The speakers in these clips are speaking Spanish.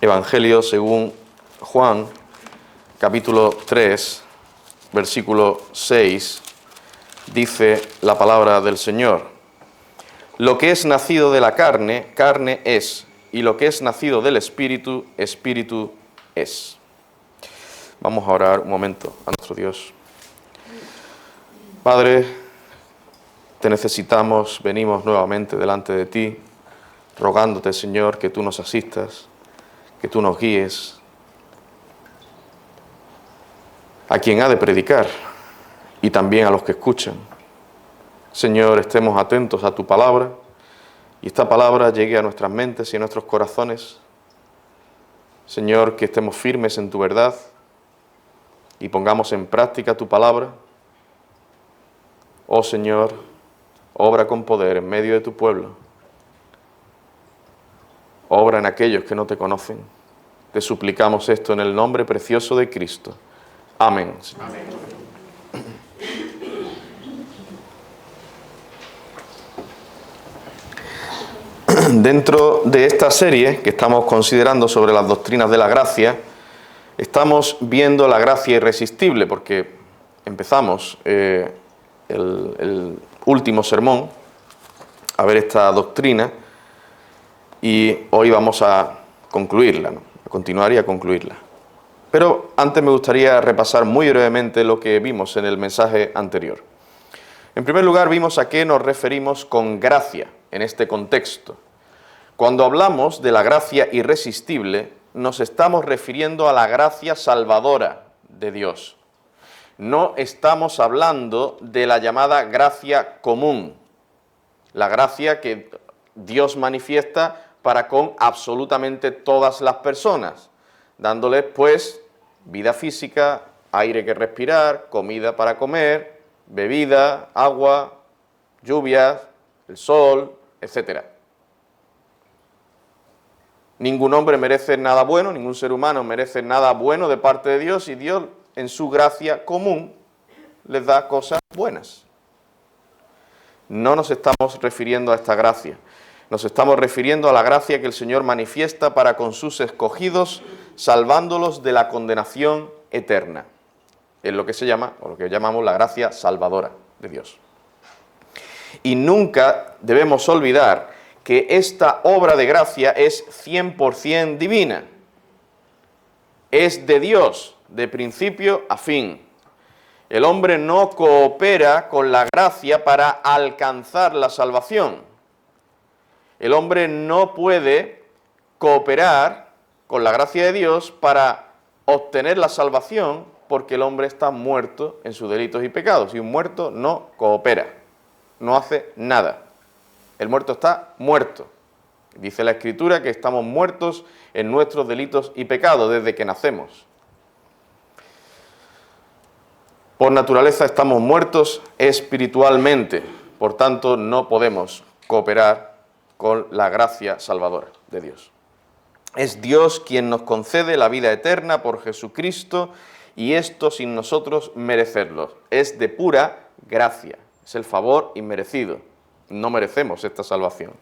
Evangelio según Juan, capítulo 3, versículo 6, dice la palabra del Señor: lo que es nacido de la carne, carne es, y lo que es nacido del Espíritu, Espíritu es. Vamos a orar un momento a nuestro Dios. Padre, te necesitamos, venimos nuevamente delante de ti, rogándote, Señor, que tú nos asistas, que tú nos guíes a quien ha de predicar y también a los que escuchan. Señor, estemos atentos a tu palabra y esta palabra llegue a nuestras mentes y a nuestros corazones. Señor, que estemos firmes en tu verdad y pongamos en práctica tu palabra. Oh Señor, obra con poder en medio de tu pueblo. Obra en aquellos que no te conocen. Te suplicamos esto en el nombre precioso de Cristo. Amén. Amén. Dentro de esta serie que estamos considerando sobre las doctrinas de la gracia, estamos viendo la gracia irresistible, porque empezamos el último sermón a ver esta doctrina y hoy vamos a concluirla, ¿no? A continuar y a concluirla. Pero antes me gustaría repasar muy brevemente lo que vimos en el mensaje anterior. En primer lugar, vimos a qué nos referimos con gracia en este contexto. Cuando hablamos de la gracia irresistible, nos estamos refiriendo a la gracia salvadora de Dios. No estamos hablando de la llamada gracia común, la gracia que Dios manifiesta para con absolutamente todas las personas, dándoles pues vida física, aire que respirar, comida para comer, bebida, agua, lluvias, el sol, etc. Ningún hombre merece nada bueno, ningún ser humano merece nada bueno de parte de Dios, y Dios en su gracia común les da cosas buenas. No nos estamos refiriendo a esta gracia. Nos estamos refiriendo a la gracia que el Señor manifiesta para con sus escogidos, salvándolos de la condenación eterna. Es lo que se llama, o lo que llamamos la gracia salvadora de Dios. Y nunca debemos olvidar que esta obra de gracia es 100% divina. Es de Dios, de principio a fin. El hombre no coopera con la gracia para alcanzar la salvación. El hombre no puede cooperar con la gracia de Dios para obtener la salvación, porque el hombre está muerto en sus delitos y pecados, y un muerto no coopera, no hace nada. El muerto está muerto. Dice la Escritura que estamos muertos en nuestros delitos y pecados desde que nacemos. Por naturaleza estamos muertos espiritualmente, por tanto no podemos cooperar con la gracia salvadora de Dios. Es Dios quien nos concede la vida eterna por Jesucristo, y esto sin nosotros merecerlo. Es de pura gracia, es el favor inmerecido. No merecemos esta salvación.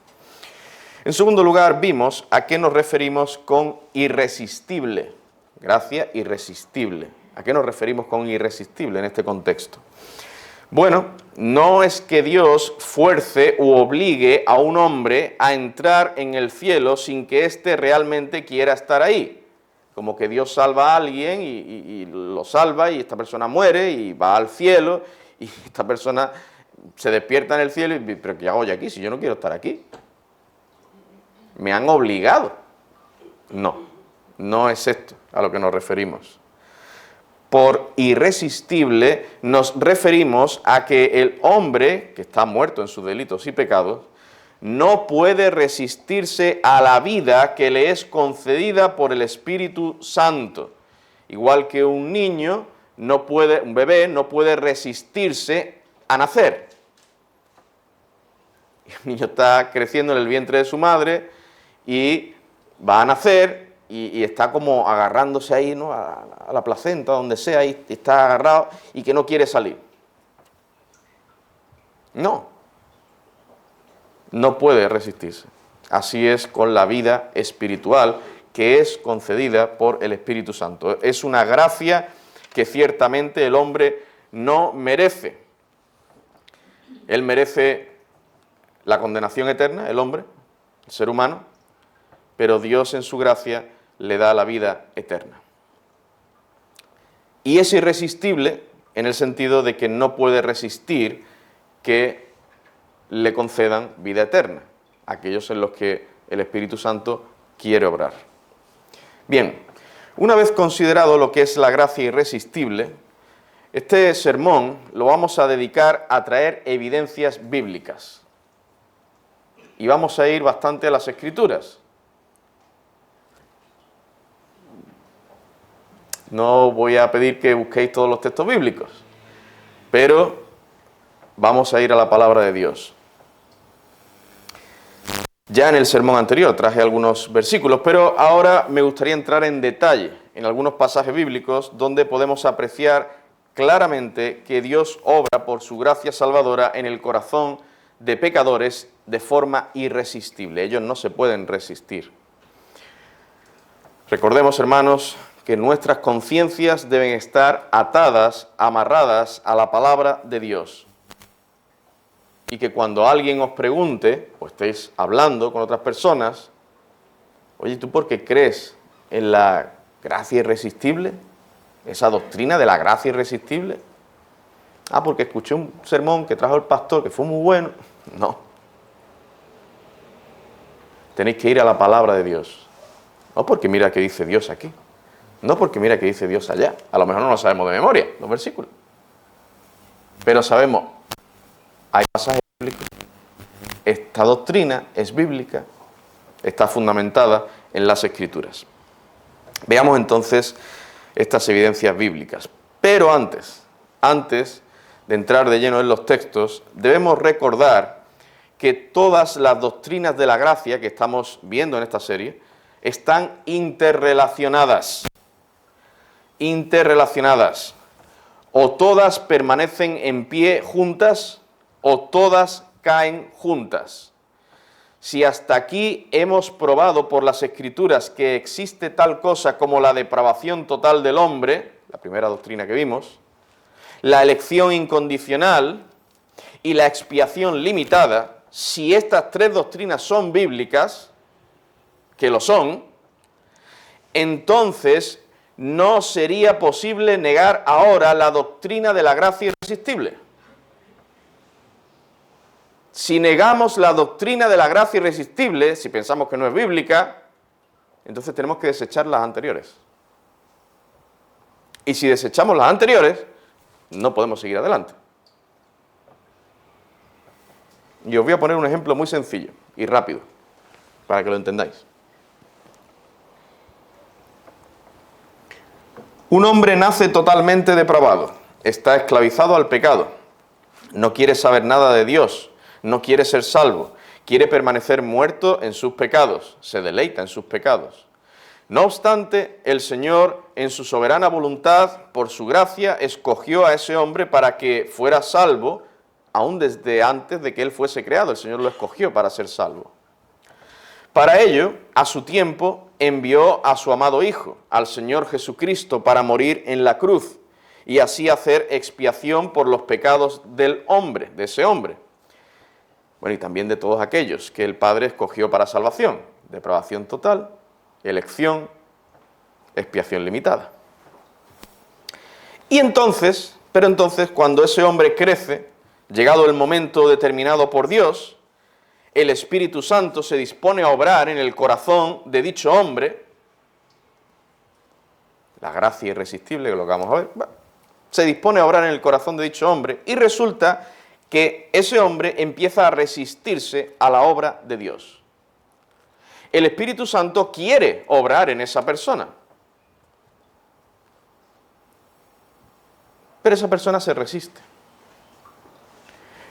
En segundo lugar, vimos a qué nos referimos con irresistible. Gracia irresistible. ¿A qué nos referimos con irresistible en este contexto? Bueno, no es que Dios fuerce u obligue a un hombre a entrar en el cielo sin que éste realmente quiera estar ahí. Como que Dios salva a alguien y lo salva, y esta persona muere y va al cielo, y esta persona se despierta en el cielo y dice: ¿pero qué hago yo aquí si yo no quiero estar aquí? Me han obligado. No, no es esto a lo que nos referimos. Por irresistible nos referimos a que el hombre, que está muerto en sus delitos y pecados, no puede resistirse a la vida que le es concedida por el Espíritu Santo. Igual que un niño un bebé no puede resistirse a nacer. El niño está creciendo en el vientre de su madre y va a nacer, y está como agarrándose ahí, ¿no?, a la placenta, donde sea, y está agarrado y que no quiere salir. No puede resistirse. Así es con la vida espiritual que es concedida por el Espíritu Santo. Es una gracia que ciertamente el hombre no merece. Él merece la condenación eterna, el hombre, el ser humano, pero Dios en su gracia le da la vida eterna. Y es irresistible en el sentido de que no puede resistir que le concedan vida eterna, aquellos en los que el Espíritu Santo quiere obrar. Bien, una vez considerado lo que es la gracia irresistible, este sermón lo vamos a dedicar a traer evidencias bíblicas. Y vamos a ir bastante a las Escrituras. No voy a pedir que busquéis todos los textos bíblicos, pero vamos a ir a la palabra de Dios. Ya en el sermón anterior traje algunos versículos, pero ahora me gustaría entrar en detalle en algunos pasajes bíblicos donde podemos apreciar claramente que Dios obra por su gracia salvadora en el corazón de pecadores de forma irresistible. Ellos no se pueden resistir. Recordemos, hermanos, que nuestras conciencias deben estar atadas, amarradas a la palabra de Dios. Y que cuando alguien os pregunte, o estéis hablando con otras personas, oye, ¿tú por qué crees en la gracia irresistible? ¿Esa doctrina de la gracia irresistible? Ah, porque escuché un sermón que trajo el pastor que fue muy bueno. No. Tenéis que ir a la palabra de Dios. No porque mira qué dice Dios aquí. No porque mira qué dice Dios allá. A lo mejor no lo sabemos de memoria, los versículos. Pero sabemos, hay pasajes bíblicos. Esta doctrina es bíblica, está fundamentada en las Escrituras. Veamos entonces estas evidencias bíblicas. Pero antes de entrar de lleno en los textos, debemos recordar que todas las doctrinas de la gracia que estamos viendo en esta serie están interrelacionadas. Interrelacionadas. O todas permanecen en pie juntas, o todas caen juntas. Si hasta aquí hemos probado por las Escrituras que existe tal cosa como la depravación total del hombre, la primera doctrina que vimos, la elección incondicional y la expiación limitada, si estas tres doctrinas son bíblicas, que lo son, entonces no sería posible negar ahora la doctrina de la gracia irresistible. Si negamos la doctrina de la gracia irresistible, si pensamos que no es bíblica, entonces tenemos que desechar las anteriores. Y si desechamos las anteriores, no podemos seguir adelante. Y os voy a poner un ejemplo muy sencillo y rápido, para que lo entendáis. Un hombre nace totalmente depravado, está esclavizado al pecado, no quiere saber nada de Dios, no quiere ser salvo, quiere permanecer muerto en sus pecados, se deleita en sus pecados. No obstante, el Señor, en su soberana voluntad, por su gracia, escogió a ese hombre para que fuera salvo, aún desde antes de que él fuese creado. El Señor lo escogió para ser salvo. Para ello, a su tiempo, envió a su amado Hijo, al Señor Jesucristo, para morir en la cruz, y así hacer expiación por los pecados del hombre, de ese hombre. Bueno, y también de todos aquellos que el Padre escogió para salvación, depravación total, elección, expiación limitada. Y entonces, cuando ese hombre crece, llegado el momento determinado por Dios, el Espíritu Santo se dispone a obrar en el corazón de dicho hombre, la gracia irresistible, que es lo que vamos a ver, se dispone a obrar en el corazón de dicho hombre, y resulta que ese hombre empieza a resistirse a la obra de Dios. El Espíritu Santo quiere obrar en esa persona, pero esa persona se resiste.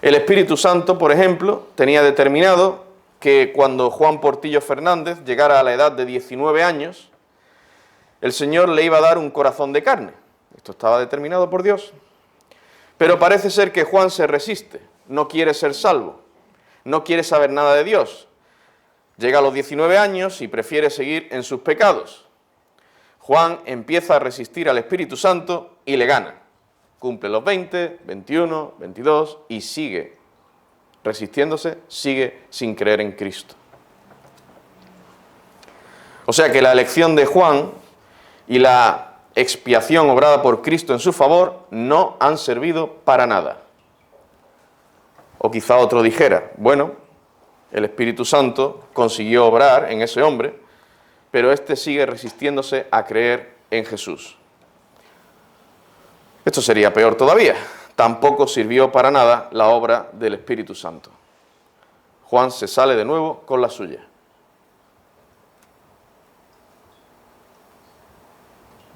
El Espíritu Santo, por ejemplo, tenía determinado que cuando Juan Portillo Fernández llegara a la edad de 19 años, el Señor le iba a dar un corazón de carne. Esto estaba determinado por Dios. Pero parece ser que Juan se resiste, no quiere ser salvo, no quiere saber nada de Dios. Llega a los 19 años y prefiere seguir en sus pecados. Juan empieza a resistir al Espíritu Santo y le gana. Cumple los 20, 21, 22 y sigue resistiéndose, sigue sin creer en Cristo. O sea que la elección de Juan y la expiación obrada por Cristo en su favor no han servido para nada. O quizá otro dijera, bueno, el Espíritu Santo consiguió obrar en ese hombre, pero éste sigue resistiéndose a creer en Jesús. Esto sería peor todavía. Tampoco sirvió para nada la obra del Espíritu Santo. Juan se sale de nuevo con la suya.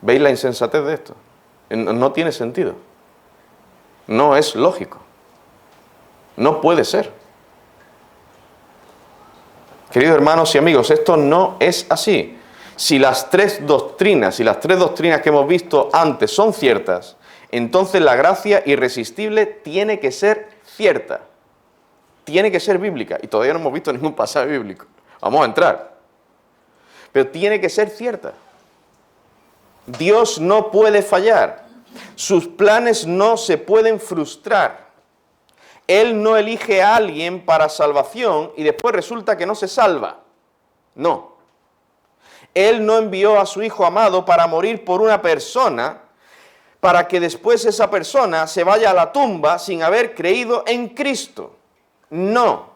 ¿Veis la insensatez de esto? No tiene sentido. No es lógico. No puede ser. Queridos hermanos y amigos, esto no es así. Si las tres doctrinas que hemos visto antes son ciertas, entonces la gracia irresistible tiene que ser cierta. Tiene que ser bíblica. Y todavía no hemos visto ningún pasaje bíblico. Vamos a entrar. Pero tiene que ser cierta. Dios no puede fallar. Sus planes no se pueden frustrar. Él no elige a alguien para salvación y después resulta que no se salva. No. Él no envió a su Hijo amado para morir por una persona, para que después esa persona se vaya a la tumba sin haber creído en Cristo. No.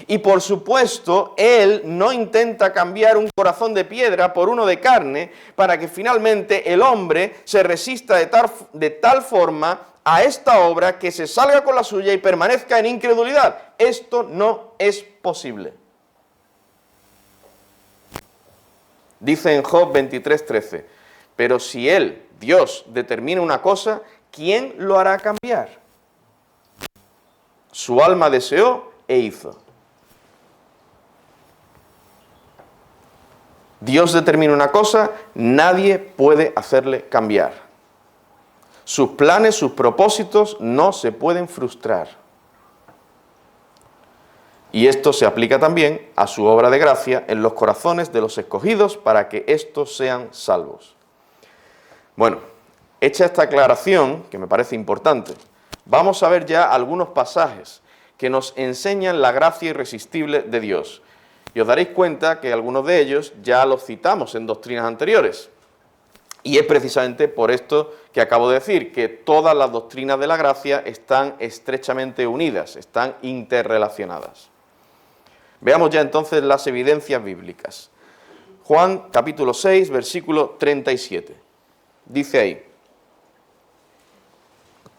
Y por supuesto, Él no intenta cambiar un corazón de piedra por uno de carne para que finalmente el hombre se resista de tal forma a esta obra que se salga con la suya y permanezca en incredulidad. Esto no es posible. Dice en Job 23:13, pero si Él, Dios, determina una cosa, ¿quién lo hará cambiar? Su alma deseó e hizo. Dios determina una cosa, nadie puede hacerle cambiar. Sus planes, sus propósitos no se pueden frustrar. Y esto se aplica también a su obra de gracia en los corazones de los escogidos para que éstos sean salvos. Bueno, hecha esta aclaración, que me parece importante, vamos a ver ya algunos pasajes que nos enseñan la gracia irresistible de Dios. Y os daréis cuenta que algunos de ellos ya los citamos en doctrinas anteriores. Y es precisamente por esto que acabo de decir, que todas las doctrinas de la gracia están estrechamente unidas, están interrelacionadas. Veamos ya entonces las evidencias bíblicas. Juan capítulo 6, versículo 37. Dice ahí,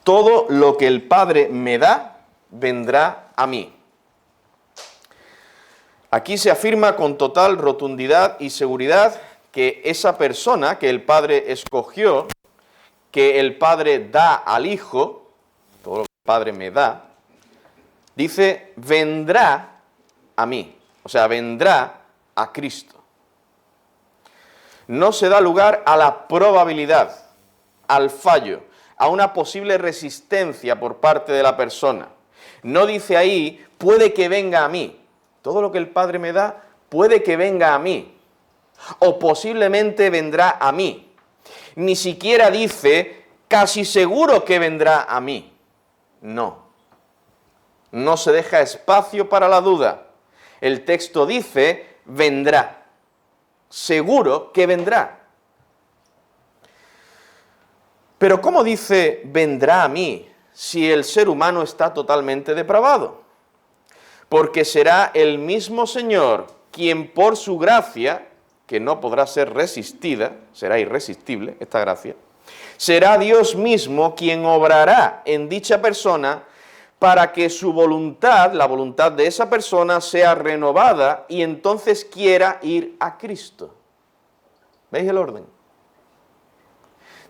todo lo que el Padre me da, vendrá a mí. Aquí se afirma con total rotundidad y seguridad que esa persona que el Padre escogió, que el Padre da al Hijo, todo lo que el Padre me da, dice, vendrá a mí, o sea, vendrá a Cristo. No se da lugar a la probabilidad, al fallo, a una posible resistencia por parte de la persona. No dice ahí, puede que venga a mí. Todo lo que el Padre me da, puede que venga a mí. O posiblemente vendrá a mí. Ni siquiera dice, casi seguro que vendrá a mí. No. No se deja espacio para la duda. El texto dice, vendrá. Seguro que vendrá. Pero ¿cómo dice, vendrá a mí, si el ser humano está totalmente depravado? Porque será el mismo Señor quien por su gracia, que no podrá ser resistida, será irresistible esta gracia, será Dios mismo quien obrará en dicha persona para que su voluntad, la voluntad de esa persona, sea renovada y entonces quiera ir a Cristo. ¿Veis el orden?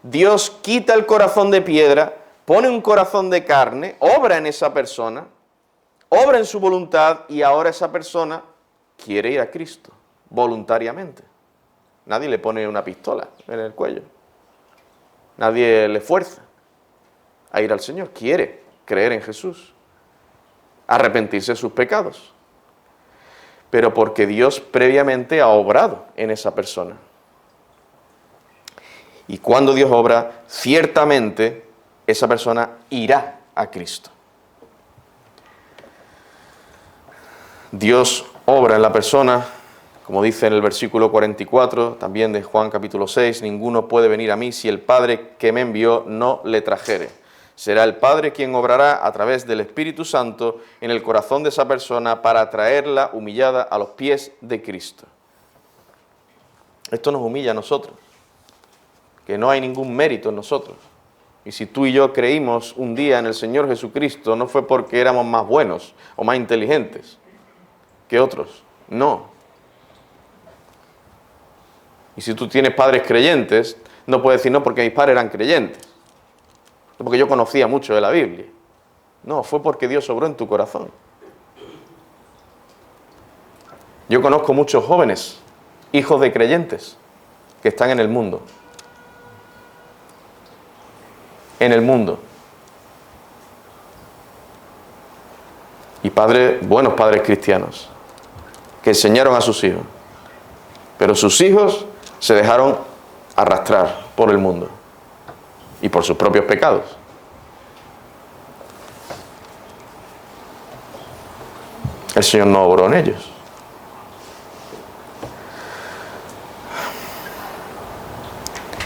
Dios quita el corazón de piedra, pone un corazón de carne, obra en esa persona, obra en su voluntad y ahora esa persona quiere ir a Cristo voluntariamente. Nadie le pone una pistola en el cuello. Nadie le fuerza a ir al Señor. Quiere creer en Jesús, arrepentirse de sus pecados. pero porque Dios previamente ha obrado en esa persona. Y cuando Dios obra, ciertamente esa persona irá a Cristo. Dios obra en la persona, como dice en el versículo 44, también de Juan capítulo 6, ninguno puede venir a mí si el Padre que me envió no le trajere. Será el Padre quien obrará a través del Espíritu Santo en el corazón de esa persona para traerla humillada a los pies de Cristo. Esto nos humilla a nosotros, que no hay ningún mérito en nosotros. Y si tú y yo creímos un día en el Señor Jesucristo, no fue porque éramos más buenos o más inteligentes que otros, no. Y si tú tienes padres creyentes, no puedes decir no porque mis padres eran creyentes, no porque yo conocía mucho de la Biblia. No, fue porque Dios obró en tu corazón. Yo conozco muchos jóvenes, hijos de creyentes, que están en el mundo. En el mundo. Y buenos padres cristianos, que enseñaron a sus hijos. Pero sus hijos se dejaron arrastrar por el mundo y por sus propios pecados. El Señor no obró en ellos.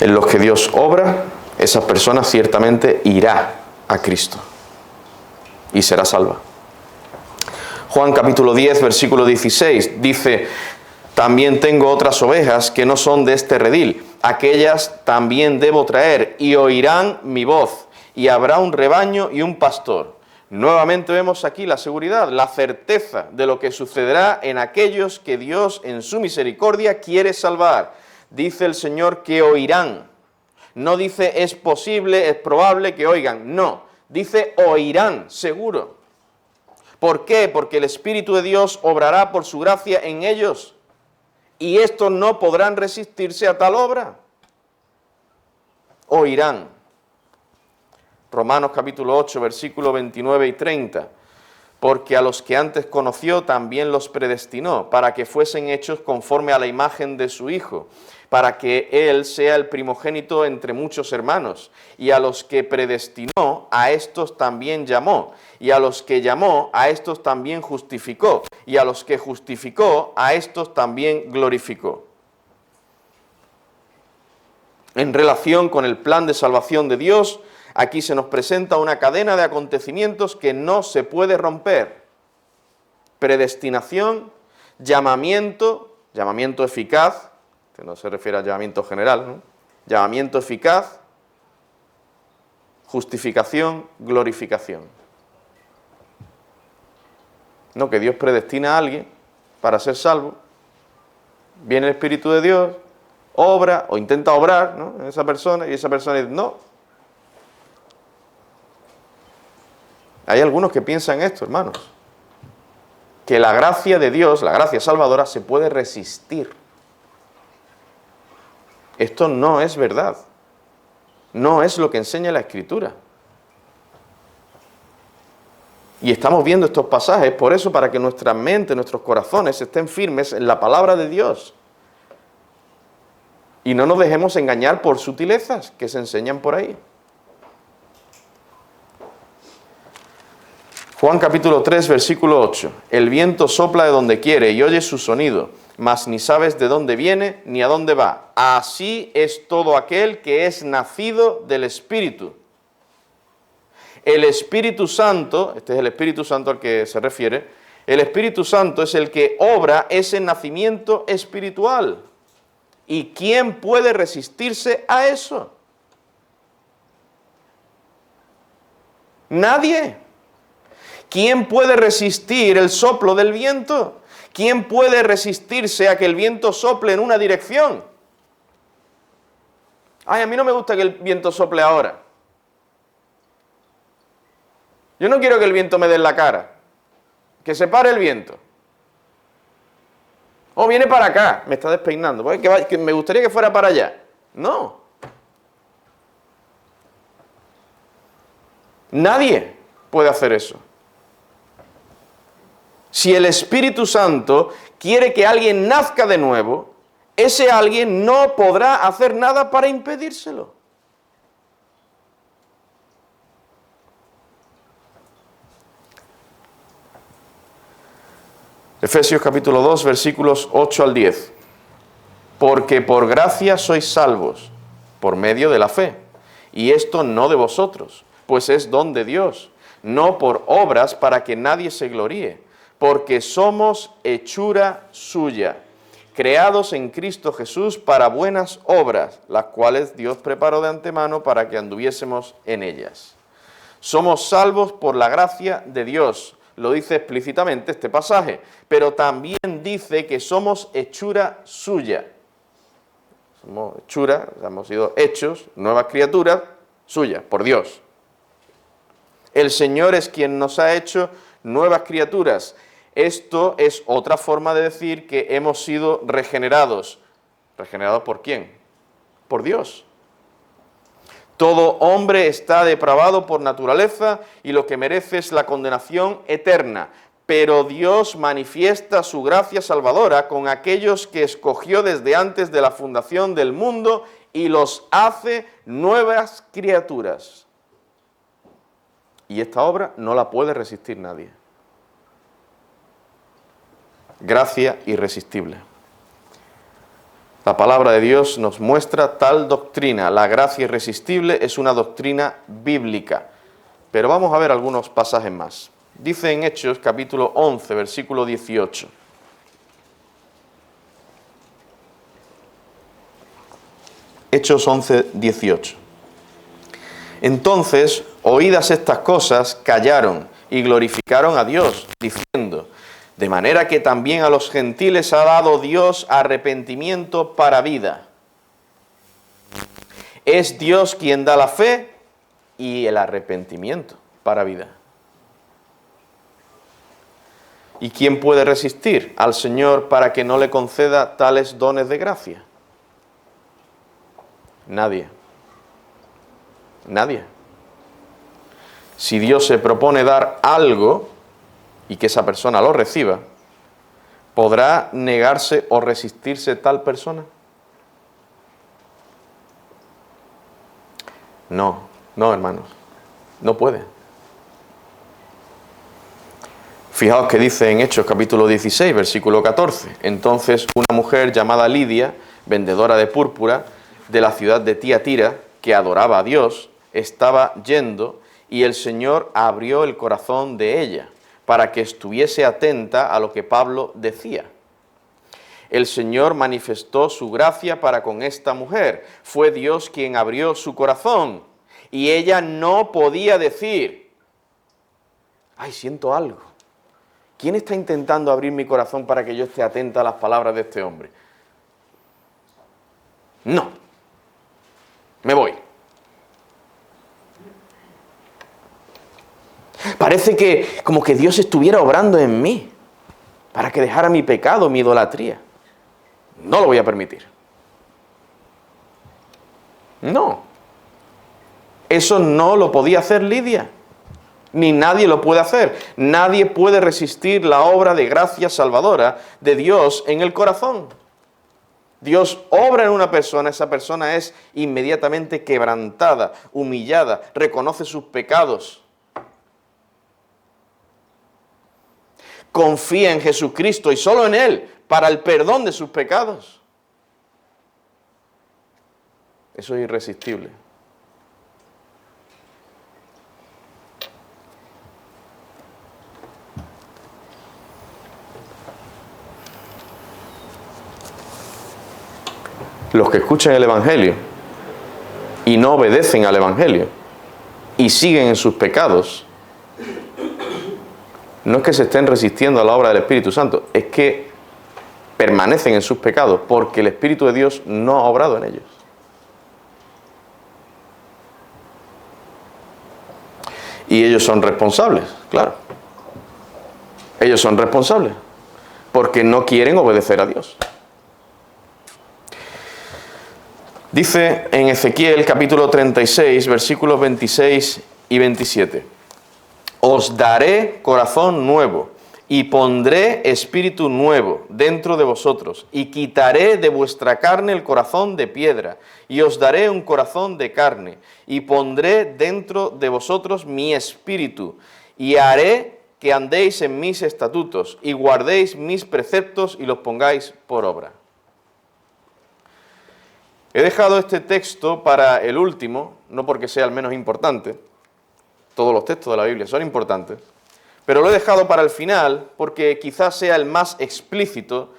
En los que Dios obra, esa persona ciertamente irá a Cristo y será salva. Juan capítulo 10, versículo 16, dice: también tengo otras ovejas que no son de este redil, aquellas también debo traer, y oirán mi voz, y habrá un rebaño y un pastor. Nuevamente vemos aquí la seguridad, la certeza de lo que sucederá en aquellos que Dios en su misericordia quiere salvar. Dice el Señor que oirán. No dice es posible, es probable que oigan. No, dice oirán, seguro. ¿Por qué? Porque el Espíritu de Dios obrará por su gracia en ellos. Y estos no podrán resistirse a tal obra. Oirán. Romanos capítulo 8, versículos 29 y 30. Porque a los que antes conoció también los predestinó, para que fuesen hechos conforme a la imagen de su Hijo, para que Él sea el primogénito entre muchos hermanos. Y a los que predestinó, a estos también llamó. Y a los que llamó, a estos también justificó. Y a los que justificó, a estos también glorificó. En relación con el plan de salvación de Dios, aquí se nos presenta una cadena de acontecimientos que no se puede romper. Predestinación, llamamiento eficaz, que no se refiere al llamamiento general, ¿no? Llamamiento eficaz, justificación, glorificación. No, que Dios predestina a alguien para ser salvo, viene el Espíritu de Dios, obra o intenta obrar, ¿no?, en esa persona, y esa persona dice, no. Hay algunos que piensan esto, hermanos, que la gracia de Dios, la gracia salvadora, se puede resistir. Esto no es verdad. No es lo que enseña la Escritura. Y estamos viendo estos pasajes por eso, para que nuestra mente, nuestros corazones estén firmes en la palabra de Dios. Y no nos dejemos engañar por sutilezas que se enseñan por ahí. Juan capítulo 3, versículo 8. El viento sopla de donde quiere y oyes su sonido, mas ni sabes de dónde viene ni a dónde va. Así es todo aquel que es nacido del Espíritu. El Espíritu Santo, este es el Espíritu Santo al que se refiere, el Espíritu Santo es el que obra ese nacimiento espiritual. ¿Y quién puede resistirse a eso? Nadie. ¿Quién puede resistir el soplo del viento? ¿Quién puede resistirse a que el viento sople en una dirección? Ay, a mí no me gusta que el viento sople ahora. Yo no quiero que el viento me dé en la cara. Que se pare el viento. Oh, viene para acá, me está despeinando. Pues que me gustaría que fuera para allá. No. Nadie puede hacer eso. Si el Espíritu Santo quiere que alguien nazca de nuevo, ese alguien no podrá hacer nada para impedírselo. Efesios capítulo 2, versículos 8 al 10. Porque por gracia sois salvos, por medio de la fe. Y esto no de vosotros, pues es don de Dios, no por obras para que nadie se gloríe, porque somos hechura suya, creados en Cristo Jesús para buenas obras, las cuales Dios preparó de antemano para que anduviésemos en ellas. Somos salvos por la gracia de Dios, lo dice explícitamente este pasaje, pero también dice que somos hechura suya. Somos hechura, hemos sido hechos, nuevas criaturas suyas, por Dios. El Señor es quien nos ha hecho nuevas criaturas. Esto es otra forma de decir que hemos sido regenerados. ¿Regenerados por quién? Por Dios. Todo hombre está depravado por naturaleza y lo que merece es la condenación eterna. Pero Dios manifiesta su gracia salvadora con aquellos que escogió desde antes de la fundación del mundo y los hace nuevas criaturas. Y esta obra no la puede resistir nadie. Gracia irresistible. La palabra de Dios nos muestra tal doctrina. La gracia irresistible es una doctrina bíblica. Pero vamos a ver algunos pasajes más. Dice en Hechos capítulo 11, versículo 18. Hechos 11, 18. Entonces, oídas estas cosas, callaron y glorificaron a Dios, diciendo: de manera que también a los gentiles ha dado Dios arrepentimiento para vida. Es Dios quien da la fe y el arrepentimiento para vida. ¿Y quién puede resistir al Señor para que no le conceda tales dones de gracia? Nadie. Nadie. Si Dios se propone dar algo y que esa persona lo reciba, ¿podrá negarse o resistirse tal persona? No, hermanos, no puede. Fijaos que dice en Hechos capítulo 16, versículo 14. Entonces una mujer llamada Lidia, vendedora de púrpura, de la ciudad de Tiatira, que adoraba a Dios, estaba yendo y el Señor abrió el corazón de ella para que estuviese atenta a lo que Pablo decía. El Señor manifestó su gracia para con esta mujer. Fue Dios quien abrió su corazón y ella no podía decir: ay, siento algo. ¿Quién está intentando abrir mi corazón para que yo esté atenta a las palabras de este hombre? No. Me voy. Parece que como que Dios estuviera obrando en mí para que dejara mi pecado, mi idolatría. No lo voy a permitir. No. Eso no lo podía hacer Lidia. Ni nadie lo puede hacer. Nadie puede resistir la obra de gracia salvadora de Dios en el corazón. Dios obra en una persona, esa persona es inmediatamente quebrantada, humillada, reconoce sus pecados. Confía en Jesucristo y solo en Él para el perdón de sus pecados. Eso es irresistible. Los que escuchan el Evangelio y no obedecen al Evangelio y siguen en sus pecados, no es que se estén resistiendo a la obra del Espíritu Santo, es que permanecen en sus pecados porque el Espíritu de Dios no ha obrado en ellos. Y ellos son responsables, claro. Ellos son responsables porque no quieren obedecer a Dios. Dice en Ezequiel capítulo 36, versículos 26 y 27. Os daré corazón nuevo y pondré espíritu nuevo dentro de vosotros, y quitaré de vuestra carne el corazón de piedra, y os daré un corazón de carne, y pondré dentro de vosotros mi espíritu, y haré que andéis en mis estatutos, y guardéis mis preceptos, y los pongáis por obra. He dejado este texto para el último, no porque sea el menos importante, todos los textos de la Biblia son importantes, pero lo he dejado para el final porque quizás sea el más explícito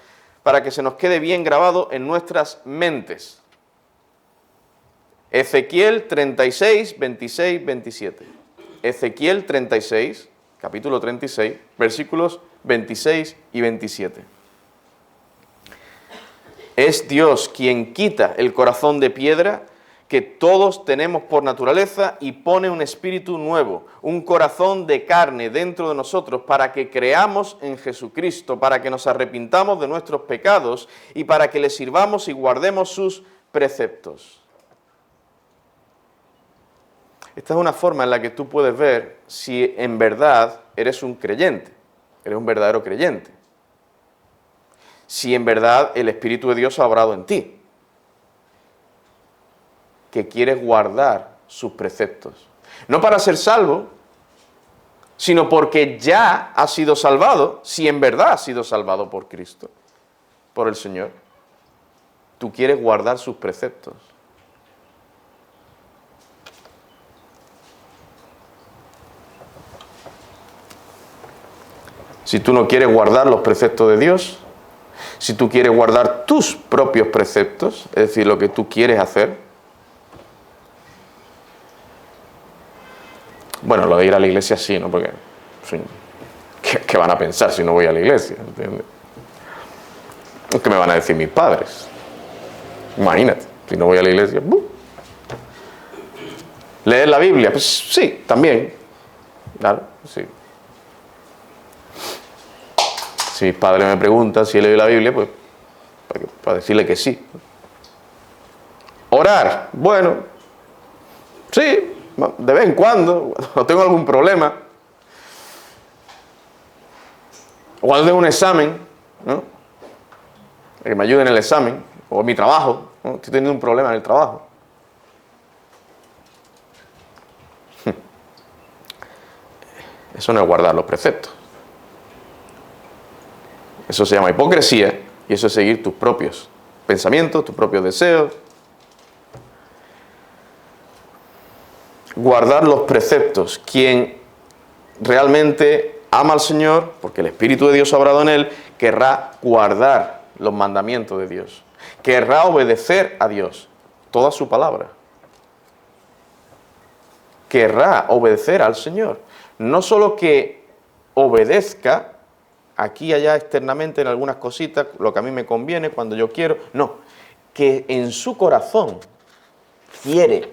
para que se nos quede bien grabado en nuestras mentes. Ezequiel 36, 26, 27. Ezequiel 36, capítulo 36, versículos 26 y 27. Es Dios quien quita el corazón de piedra que todos tenemos por naturaleza y pone un espíritu nuevo, un corazón de carne dentro de nosotros para que creamos en Jesucristo, para que nos arrepintamos de nuestros pecados y para que le sirvamos y guardemos sus preceptos. Esta es una forma en la que tú puedes ver si en verdad eres un creyente, eres un verdadero creyente. Si en verdad el Espíritu de Dios ha obrado en ti, que quieres guardar sus preceptos. No para ser salvo, sino porque ya has sido salvado, si en verdad has sido salvado por Cristo, por el Señor. Tú quieres guardar sus preceptos. Si tú no quieres guardar los preceptos de Dios, si tú quieres guardar tus propios preceptos, es decir, lo que tú quieres hacer, bueno, lo de ir a la iglesia sí, ¿no? Porque, en fin, ¿qué van a pensar si no voy a la iglesia? ¿Entiendes? ¿Qué me van a decir mis padres? Imagínate, si no voy a la iglesia. ¿Leer la Biblia? Pues sí, también. Claro, sí. Si mis padres me preguntan si he leído la Biblia, pues para decirle que sí. Orar, bueno, sí, de vez en cuando tengo algún problema, o cuando tengo un examen, ¿no? Que me ayude en el examen, o en mi trabajo, ¿no? Estoy teniendo un problema en el trabajo. Eso no es guardar los preceptos. Eso se llama hipocresía y eso es seguir tus propios pensamientos, tus propios deseos. Guardar los preceptos. Quien realmente ama al Señor, porque el Espíritu de Dios ha obrado en él, querrá guardar los mandamientos de Dios. Querrá obedecer a Dios, toda su palabra. Querrá obedecer al Señor. No solo que obedezca aquí y allá externamente en algunas cositas, lo que a mí me conviene, cuando yo quiero, no, que en su corazón quiere,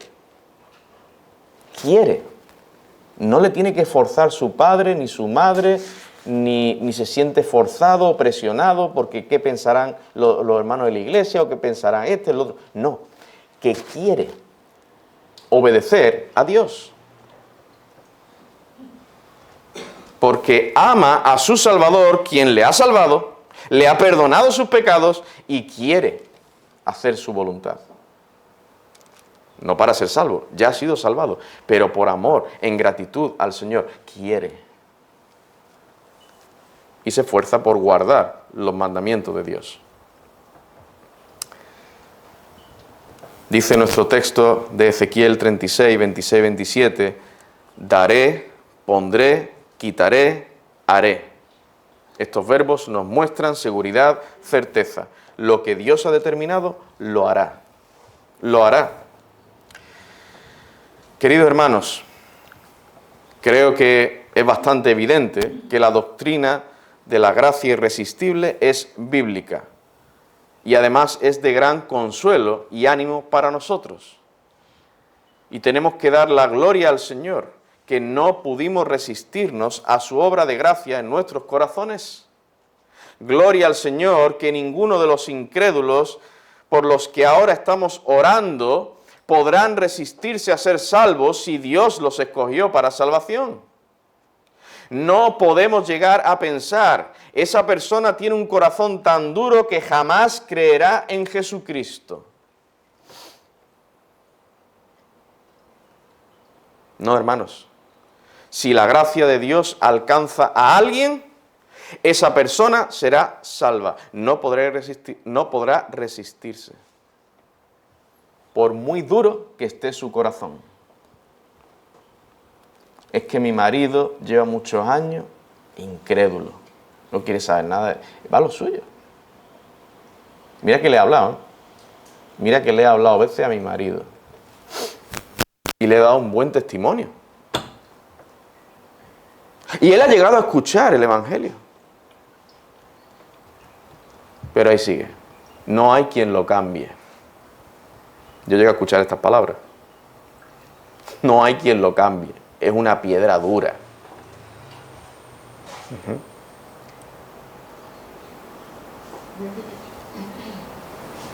no le tiene que forzar su padre ni su madre, ni se siente forzado o presionado porque qué pensarán los hermanos de la iglesia o qué pensarán este, el otro, no, que quiere obedecer a Dios. Porque ama a su Salvador, quien le ha salvado, le ha perdonado sus pecados y quiere hacer su voluntad. No para ser salvo, ya ha sido salvado, pero por amor, en gratitud al Señor, quiere. Y se esfuerza por guardar los mandamientos de Dios. Dice nuestro texto de Ezequiel 36, 26, 27, daré, pondré, quitaré, haré. Estos verbos nos muestran seguridad, certeza. Lo que Dios ha determinado, lo hará. Lo hará. Queridos hermanos, creo que es bastante evidente que la doctrina de la gracia irresistible es bíblica y además es de gran consuelo y ánimo para nosotros. Y tenemos que dar la gloria al Señor, que no pudimos resistirnos a su obra de gracia en nuestros corazones. Gloria al Señor, que ninguno de los incrédulos por los que ahora estamos orando podrán resistirse a ser salvos si Dios los escogió para salvación. No podemos llegar a pensar, esa persona tiene un corazón tan duro que jamás creerá en Jesucristo. No, hermanos. Si la gracia de Dios alcanza a alguien, esa persona será salva. No podrá resistirse, por muy duro que esté su corazón. Es que mi marido lleva muchos años incrédulo, no quiere saber nada, va a lo suyo. Mira que le he hablado, ¿eh? Mira que le he hablado a veces a mi marido y le he dado un buen testimonio. Y él ha llegado a escuchar el Evangelio. Pero ahí sigue. No hay quien lo cambie. Yo llego a escuchar estas palabras. No hay quien lo cambie. Es una piedra dura.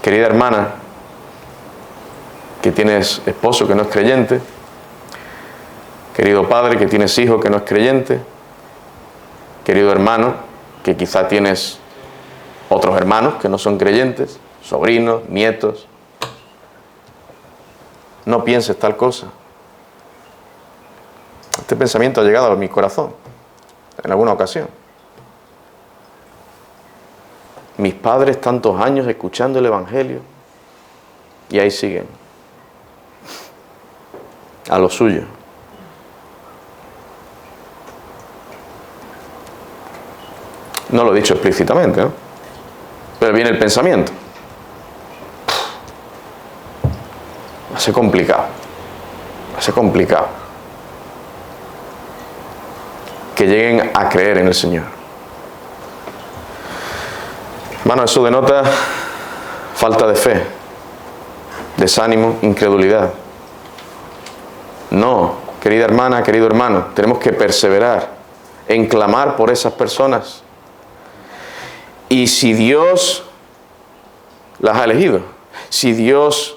Querida hermana, que tienes esposo que no es creyente, querido padre que tienes hijo que no es creyente, querido hermano que quizá tienes otros hermanos que no son creyentes, sobrinos, nietos, no pienses tal cosa. Este pensamiento ha llegado a mi corazón en alguna ocasión. Mis padres tantos años escuchando el Evangelio y ahí siguen, a lo suyo. No lo he dicho explícitamente, ¿no? Pero viene el pensamiento. Va a ser complicado. Va a ser complicado que lleguen a creer en el Señor. Hermano, eso denota falta de fe, desánimo, incredulidad. No, querida hermana, querido hermano, tenemos que perseverar en clamar por esas personas. Y si Dios las ha elegido, si Dios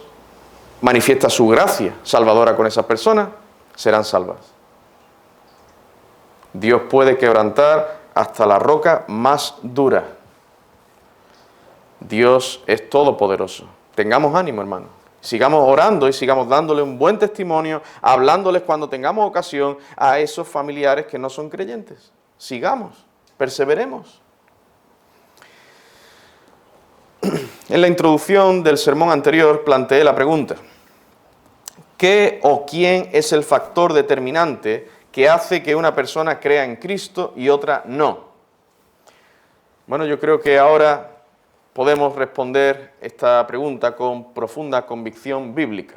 manifiesta su gracia salvadora con esas personas, serán salvas. Dios puede quebrantar hasta la roca más dura. Dios es todopoderoso. Tengamos ánimo, hermano. Sigamos orando y sigamos dándole un buen testimonio, hablándoles cuando tengamos ocasión a esos familiares que no son creyentes. Sigamos, perseveremos. En la introducción del sermón anterior planteé la pregunta: ¿qué o quién es el factor determinante que hace que una persona crea en Cristo y otra no? Bueno, yo creo que ahora podemos responder esta pregunta con profunda convicción bíblica.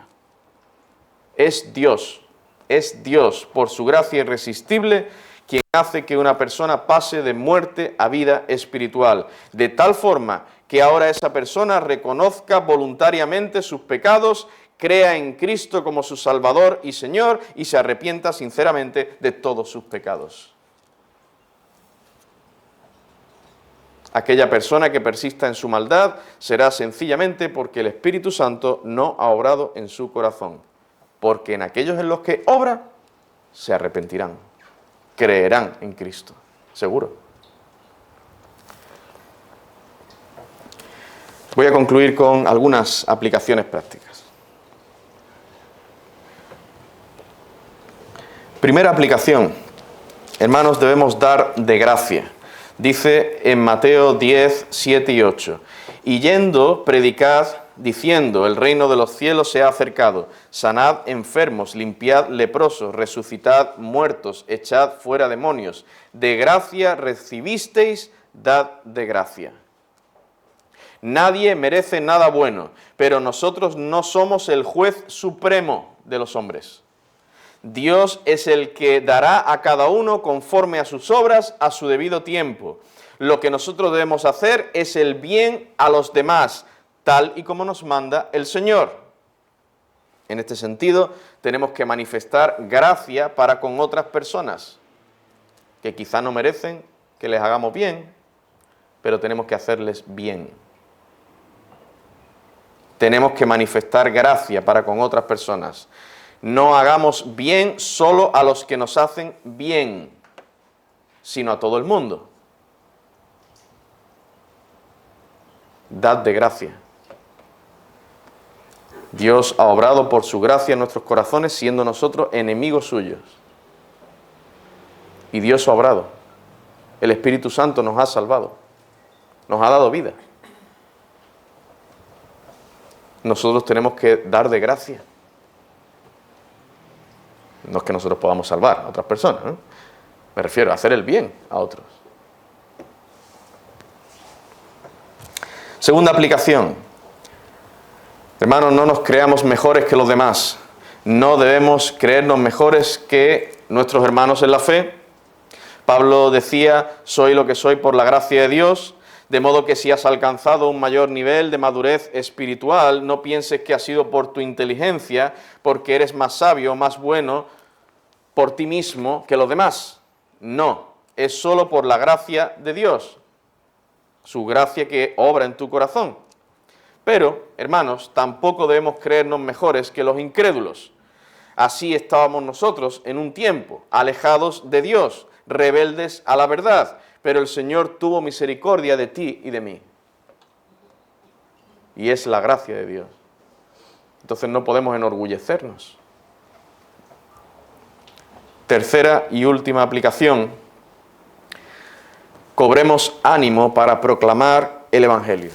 Es Dios por su gracia irresistible quien hace que una persona pase de muerte a vida espiritual, de tal forma que ahora esa persona reconozca voluntariamente sus pecados, crea en Cristo como su Salvador y Señor y se arrepienta sinceramente de todos sus pecados. Aquella persona que persista en su maldad será sencillamente porque el Espíritu Santo no ha obrado en su corazón, porque en aquellos en los que obra se arrepentirán, creerán en Cristo, seguro. Voy a concluir con algunas aplicaciones prácticas. Primera aplicación, hermanos, debemos dar de gracia. Dice en Mateo 10, 7 y 8, y yendo, predicad, diciendo, el reino de los cielos se ha acercado, sanad enfermos, limpiad leprosos, resucitad muertos, echad fuera demonios, de gracia recibisteis, dad de gracia. Nadie merece nada bueno, pero nosotros no somos el juez supremo de los hombres. Dios es el que dará a cada uno conforme a sus obras a su debido tiempo. Lo que nosotros debemos hacer es el bien a los demás, tal y como nos manda el Señor. En este sentido, tenemos que manifestar gracia para con otras personas que quizá no merecen que les hagamos bien, pero tenemos que hacerles bien. Tenemos que manifestar gracia para con otras personas. No hagamos bien solo a los que nos hacen bien. sino a todo el mundo. Dad de gracia. Dios ha obrado por su gracia en nuestros corazones, siendo nosotros enemigos suyos. Y Dios ha obrado. El Espíritu Santo nos ha salvado. Nos ha dado vida. Nosotros tenemos que dar de gracia. No es que nosotros podamos salvar a otras personas, ¿no? Me refiero a hacer el bien a otros. Segunda aplicación. Hermanos, no nos creamos mejores que los demás. No debemos creernos mejores que nuestros hermanos en la fe. Pablo decía, soy lo que soy por la gracia de Dios, de modo que si has alcanzado un mayor nivel de madurez espiritual, no pienses que ha sido por tu inteligencia, porque eres más sabio, más bueno por ti mismo que los demás. No, es solo por la gracia de Dios, su gracia que obra en tu corazón. Pero, hermanos, tampoco debemos creernos mejores que los incrédulos. Así estábamos nosotros en un tiempo, alejados de Dios, rebeldes a la verdad, pero el Señor tuvo misericordia de ti y de mí. Y es la gracia de Dios. Entonces no podemos enorgullecernos. Tercera y última aplicación. Cobremos ánimo para proclamar el Evangelio.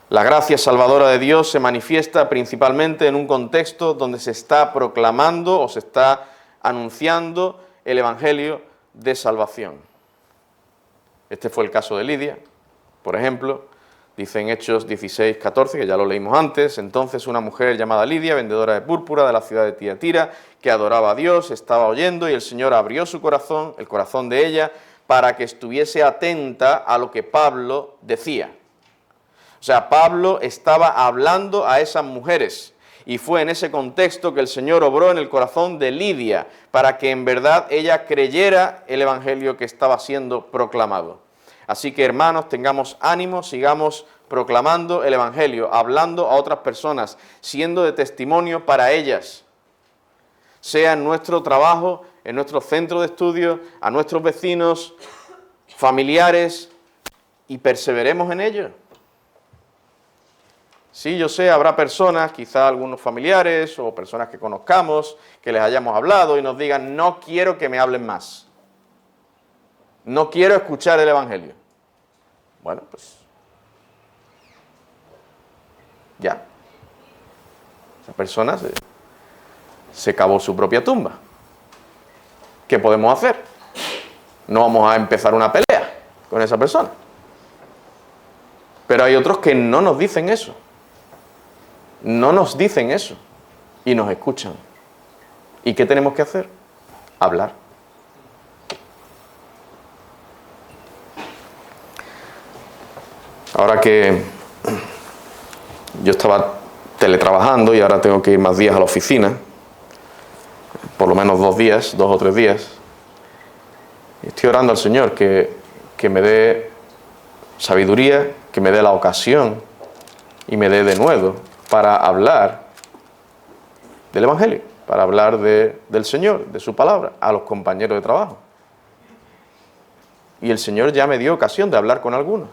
La gracia salvadora de Dios se manifiesta principalmente en un contexto donde se está proclamando o se está anunciando el Evangelio de salvación. Este fue el caso de Lidia, por ejemplo, dice en Hechos 16, 14, que ya lo leímos antes. Entonces una mujer llamada Lidia, vendedora de púrpura de la ciudad de Tiatira, que adoraba a Dios, estaba oyendo y el Señor abrió su corazón, el corazón de ella, para que estuviese atenta a lo que Pablo decía. O sea, Pablo estaba hablando a esas mujeres y fue en ese contexto que el Señor obró en el corazón de Lidia para que en verdad ella creyera el Evangelio que estaba siendo proclamado. Así que, hermanos, tengamos ánimo, sigamos proclamando el Evangelio, hablando a otras personas, siendo de testimonio para ellas, sea en nuestro trabajo, en nuestro centro de estudio, a nuestros vecinos, familiares, y perseveremos en ello. Sí, yo sé, habrá personas, quizá algunos familiares o personas que conozcamos, que les hayamos hablado y nos digan, no quiero que me hablen más. No quiero escuchar el Evangelio. Bueno, pues ya. Esa persona se cavó su propia tumba. ¿Qué podemos hacer? No vamos a empezar una pelea con esa persona. Pero hay otros que no nos dicen eso. No nos dicen eso y nos escuchan. ¿Y qué tenemos que hacer? Hablar. Ahora que yo estaba teletrabajando y ahora tengo que ir más días a la oficina, por lo menos 2 o 3 días, estoy orando al Señor que me dé sabiduría, que me dé la ocasión y me dé denuedo para hablar del Evangelio, para hablar del Señor, de su palabra, a los compañeros de trabajo. Y el Señor ya me dio ocasión de hablar con algunos.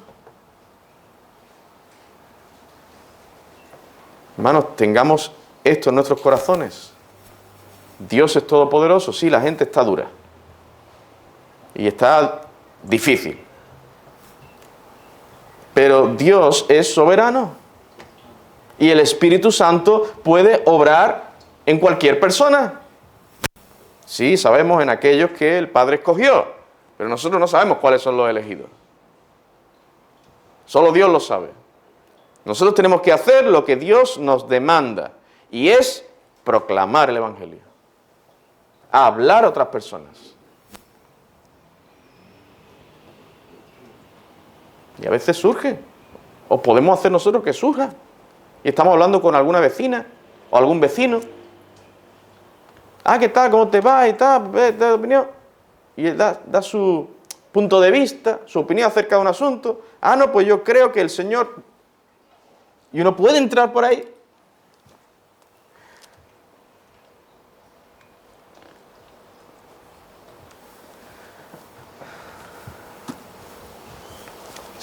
Hermanos, tengamos esto en nuestros corazones. Dios es todopoderoso, sí, la gente está dura. Y está difícil. Pero Dios es soberano. Y el Espíritu Santo puede obrar en cualquier persona. Sí, sabemos en aquellos que el Padre escogió, pero nosotros no sabemos cuáles son los elegidos. Solo Dios lo sabe. Nosotros tenemos que hacer lo que Dios nos demanda, y es proclamar el Evangelio. Hablar a otras personas. Y a veces surge, o podemos hacer nosotros que surja. Y estamos hablando con alguna vecina o algún vecino. Ah, ¿qué tal? ¿Cómo te va? Y tal, da opinión. Y él da su punto de vista, su opinión acerca de un asunto. Ah, no, pues yo creo que el Señor... Y uno puede entrar por ahí.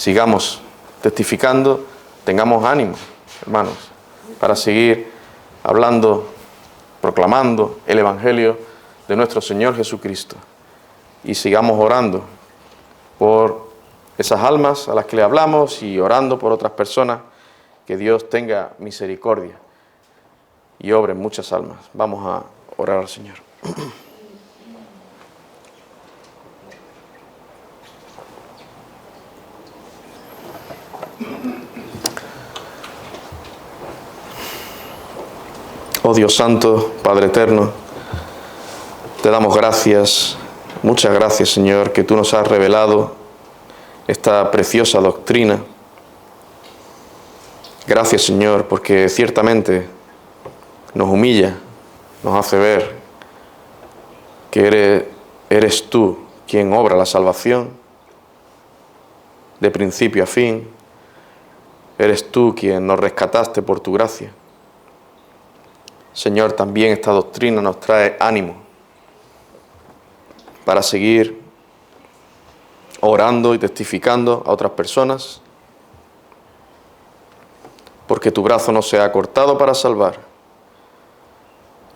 sigamos testificando, tengamos ánimo, hermanos, para seguir hablando, proclamando el Evangelio de nuestro Señor Jesucristo. Y sigamos orando por esas almas a las que le hablamos y orando por otras personas, que Dios tenga misericordia y obre en muchas almas. Vamos a orar al Señor. Oh Dios Santo, Padre Eterno, te damos gracias, muchas gracias, Señor, que tú nos has revelado esta preciosa doctrina. Gracias, Señor, porque ciertamente nos humilla, nos hace ver que eres tú quien obra la salvación de principio a fin. Eres tú quien nos rescataste por tu gracia. Señor, también esta doctrina nos trae ánimo para seguir orando y testificando a otras personas, porque tu brazo no se ha cortado para salvar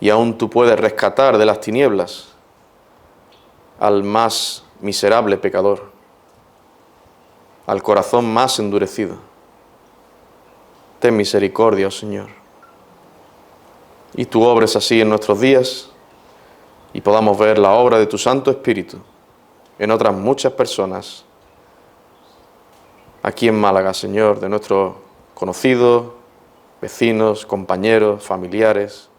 y aún tú puedes rescatar de las tinieblas al más miserable pecador, al corazón más endurecido. Ten misericordia, oh Señor, y tú obres así en nuestros días y podamos ver la obra de tu Santo Espíritu en otras muchas personas aquí en Málaga, Señor, de nuestros conocidos, vecinos, compañeros, familiares.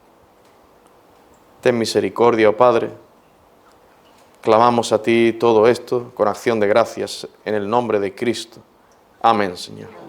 Ten misericordia, oh Padre. Clamamos a ti todo esto con acción de gracias en el nombre de Cristo. Amén, Señor.